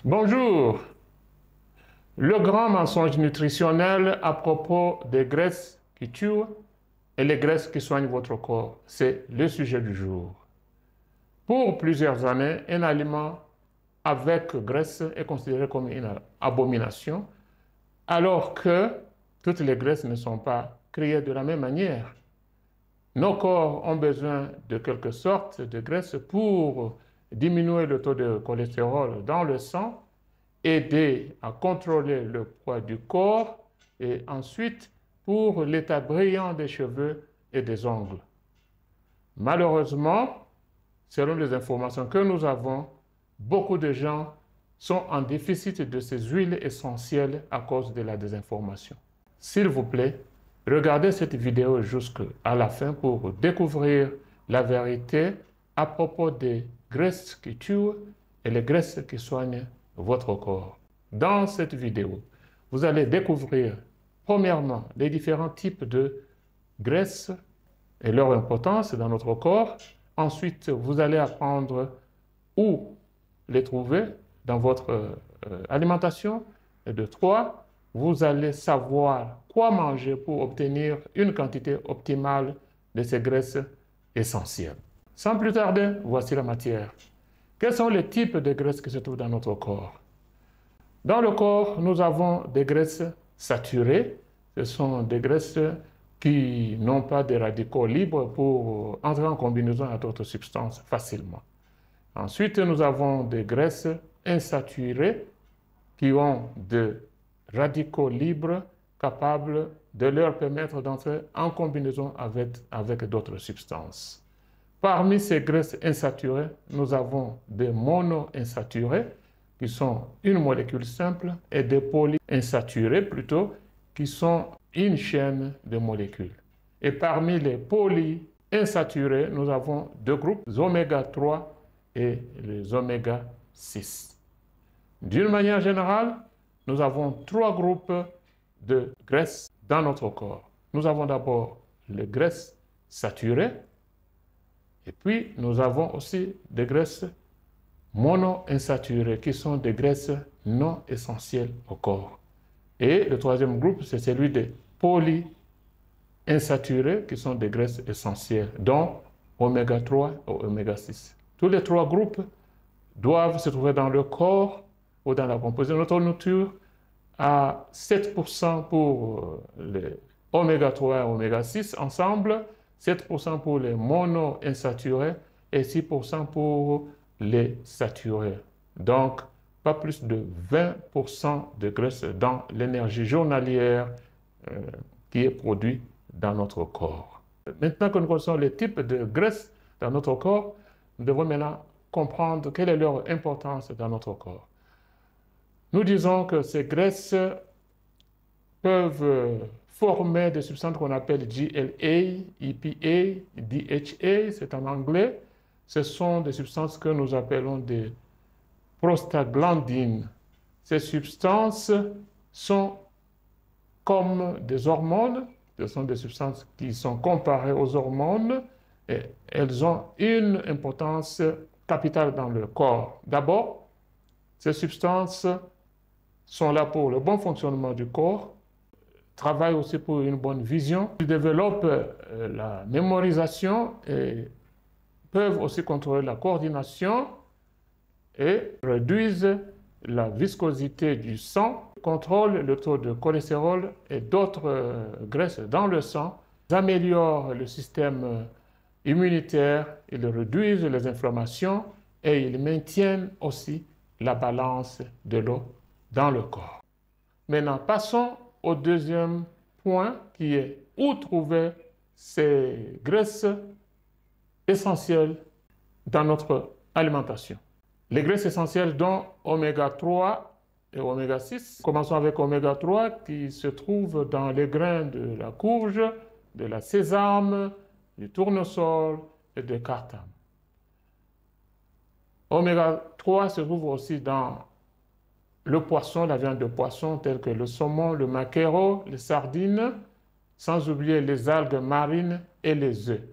Bonjour. Le grand mensonge nutritionnel à propos des graisses qui tuent et les graisses qui soignent votre corps, c'est le sujet du jour. Pour plusieurs années, un aliment avec graisse est considéré comme une abomination, alors que toutes les graisses ne sont pas créées de la même manière. Nos corps ont besoin de quelque sorte de graisse pour diminuer le taux de cholestérol dans le sang, aider à contrôler le poids du corps et ensuite pour l'état brillant des cheveux et des ongles. Malheureusement, selon les informations que nous avons, beaucoup de gens sont en déficit de ces huiles essentielles à cause de la désinformation. S'il vous plaît, regardez cette vidéo jusqu'à la fin pour découvrir la vérité à propos des graisses qui tuent et les graisses qui soignent votre corps. Dans cette vidéo, vous allez découvrir premièrement les différents types de graisses et leur importance dans notre corps. Ensuite, vous allez apprendre où les trouver dans votre alimentation. Et de trois, vous allez savoir quoi manger pour obtenir une quantité optimale de ces graisses essentielles. Sans plus tarder, voici la matière. Quels sont les types de graisses qui se trouvent dans notre corps? Dans le corps, nous avons des graisses saturées. Ce sont des graisses qui n'ont pas de radicaux libres pour entrer en combinaison avec d'autres substances facilement. Ensuite, nous avons des graisses insaturées qui ont des radicaux libres capables de leur permettre d'entrer en combinaison avec d'autres substances. Parmi ces graisses insaturées, nous avons des monoinsaturées, qui sont une molécule simple, et des polyinsaturées plutôt, qui sont une chaîne de molécules. Et parmi les polyinsaturées, nous avons deux groupes, les oméga 3 et les oméga 6. D'une manière générale, nous avons trois groupes de graisses dans notre corps. Nous avons d'abord les graisses saturées, et puis nous avons aussi des graisses monoinsaturées qui sont des graisses non essentielles au corps. Et le troisième groupe, c'est celui des polyinsaturées qui sont des graisses essentielles, dont oméga 3 et oméga 6. Tous les trois groupes doivent se trouver dans le corps ou dans la composition de notre nourriture à 7% pour les oméga 3 et oméga 6 ensemble, 7% pour les monoinsaturés et 6% pour les saturés. Donc, pas plus de 20% de graisse dans l'énergie journalière qui est produite dans notre corps. Maintenant que nous connaissons les types de graisses dans notre corps, nous devons maintenant comprendre quelle est leur importance dans notre corps. Nous disons que ces graisses peuvent former des substances qu'on appelle GLA, EPA, DHA, c'est en anglais. Ce sont des substances que nous appelons des prostaglandines. Ces substances sont comme des hormones, ce sont des substances qui sont comparées aux hormones et elles ont une importance capitale dans le corps. D'abord, ces substances sont là pour le bon fonctionnement du corps, travaillent aussi pour une bonne vision, ils développent la mémorisation et peuvent aussi contrôler la coordination et réduisent la viscosité du sang, contrôlent le taux de cholestérol et d'autres graisses dans le sang, ils améliorent le système immunitaire, ils réduisent les inflammations et ils maintiennent aussi la balance de l'eau dans le corps. Maintenant, passons au deuxième point qui est où trouver ces graisses essentielles dans notre alimentation. Les graisses essentielles dont oméga 3 et oméga 6. Commençons avec oméga 3 qui se trouve dans les grains de la courge, de la sésame, du tournesol et du cartame. Oméga 3 se trouve aussi dans le poisson, la viande de poisson telle que le saumon, le maquereau, les sardines, sans oublier les algues marines et les œufs.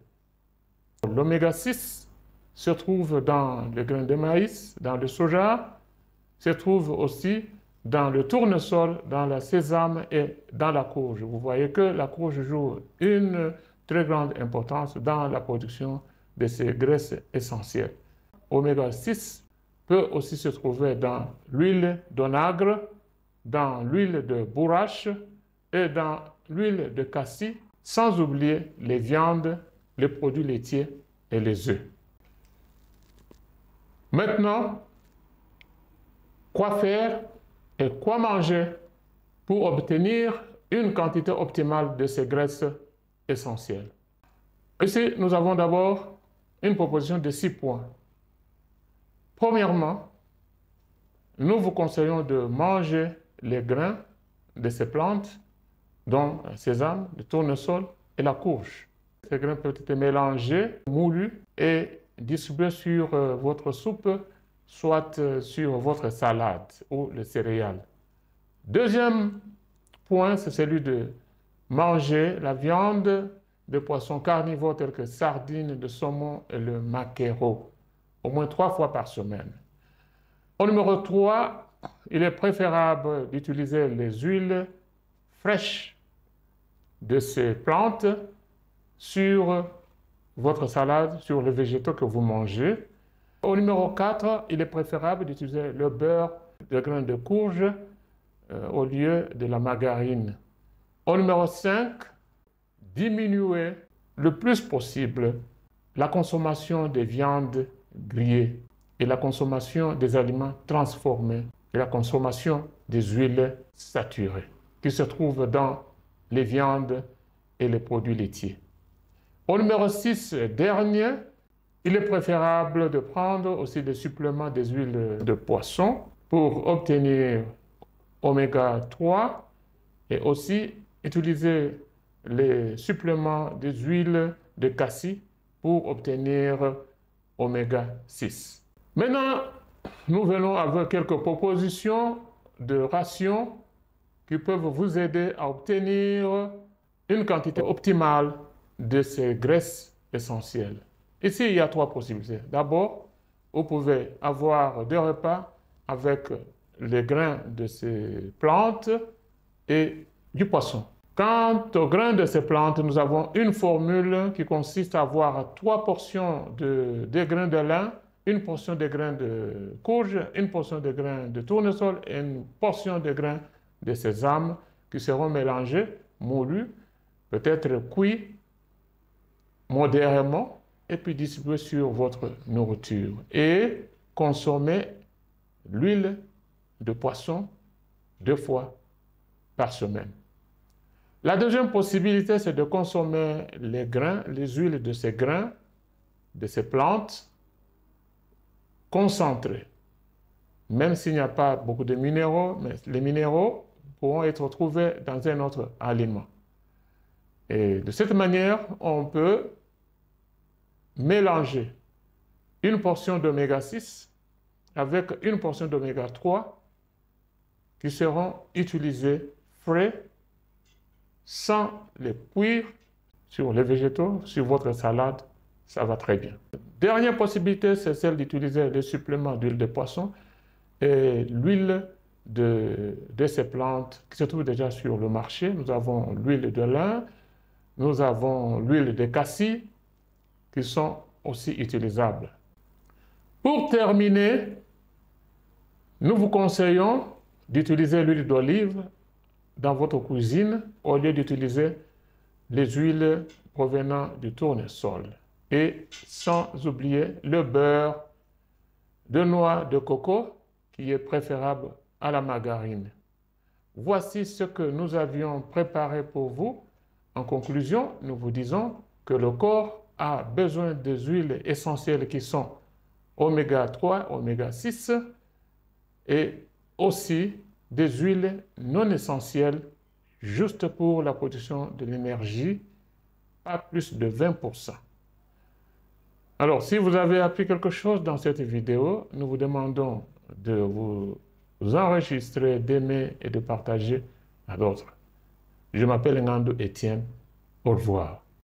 L'oméga 6 se trouve dans le grain de maïs, dans le soja, se trouve aussi dans le tournesol, dans la sésame et dans la courge. Vous voyez que la courge joue une très grande importance dans la production de ces graisses essentielles. Oméga 6 peut aussi se trouver dans l'huile d'onagre, dans l'huile de bourrache et dans l'huile de cassis, sans oublier les viandes, les produits laitiers et les œufs. Maintenant, quoi faire et quoi manger pour obtenir une quantité optimale de ces graisses essentielles? Ici, nous avons d'abord une proposition de 6 points. Premièrement, nous vous conseillons de manger les grains de ces plantes, dont le sésame, le tournesol et la courge. Ces grains peuvent être mélangés, moulus et distribués sur votre soupe, soit sur votre salade ou les céréales. Deuxième point, c'est celui de manger la viande de poissons carnivores tels que sardines, le saumon et le maquereau, au moins 3 fois par semaine. Au numéro 3, il est préférable d'utiliser les huiles fraîches de ces plantes sur votre salade, sur les végétaux que vous mangez. Au numéro 4, il est préférable d'utiliser le beurre de graines de courge au lieu de la margarine. Au numéro 5, diminuer le plus possible la consommation des viandes grillées et la consommation des aliments transformés et la consommation des huiles saturées qui se trouvent dans les viandes et les produits laitiers. Au numéro 6, dernier, il est préférable de prendre aussi des suppléments des huiles de poisson pour obtenir oméga 3 et aussi utiliser les suppléments des huiles de cassis pour obtenir oméga 6. Maintenant, nous venons avec quelques propositions de rations qui peuvent vous aider à obtenir une quantité optimale de ces graisses essentielles. Ici, il y a 3 possibilités. D'abord, vous pouvez avoir des repas avec les grains de ces plantes et du poisson. Quant aux grains de ces plantes, nous avons une formule qui consiste à avoir 3 portions de grains de lin, une portion de grains de courge, une portion de grains de tournesol et une portion de grains de sésame qui seront mélangés, moulus, peut-être cuits modérément et puis distribués sur votre nourriture. Et consommer l'huile de poisson 2 fois par semaine. La deuxième possibilité, c'est de consommer les grains, les huiles de ces grains, de ces plantes, concentrées. Même s'il n'y a pas beaucoup de minéraux, mais les minéraux pourront être trouvés dans un autre aliment. Et de cette manière, on peut mélanger une portion d'oméga 6 avec une portion d'oméga 3 qui seront utilisés frais sans les cuire sur les végétaux, sur votre salade, ça va très bien. Dernière possibilité, c'est celle d'utiliser les suppléments d'huile de poisson et l'huile de ces plantes qui se trouvent déjà sur le marché. Nous avons l'huile de lin, nous avons l'huile de cassis qui sont aussi utilisables. Pour terminer, nous vous conseillons d'utiliser l'huile d'olive dans votre cuisine au lieu d'utiliser les huiles provenant du tournesol. Et sans oublier le beurre de noix de coco qui est préférable à la margarine. Voici ce que nous avions préparé pour vous. En conclusion, nous vous disons que le corps a besoin des huiles essentielles qui sont oméga 3, oméga 6 et aussi des huiles non essentielles juste pour la production de l'énergie, pas plus de 20%. Alors, si vous avez appris quelque chose dans cette vidéo, nous vous demandons de vous enregistrer, d'aimer et de partager à d'autres. Je m'appelle Ngandou Etienne. Au revoir.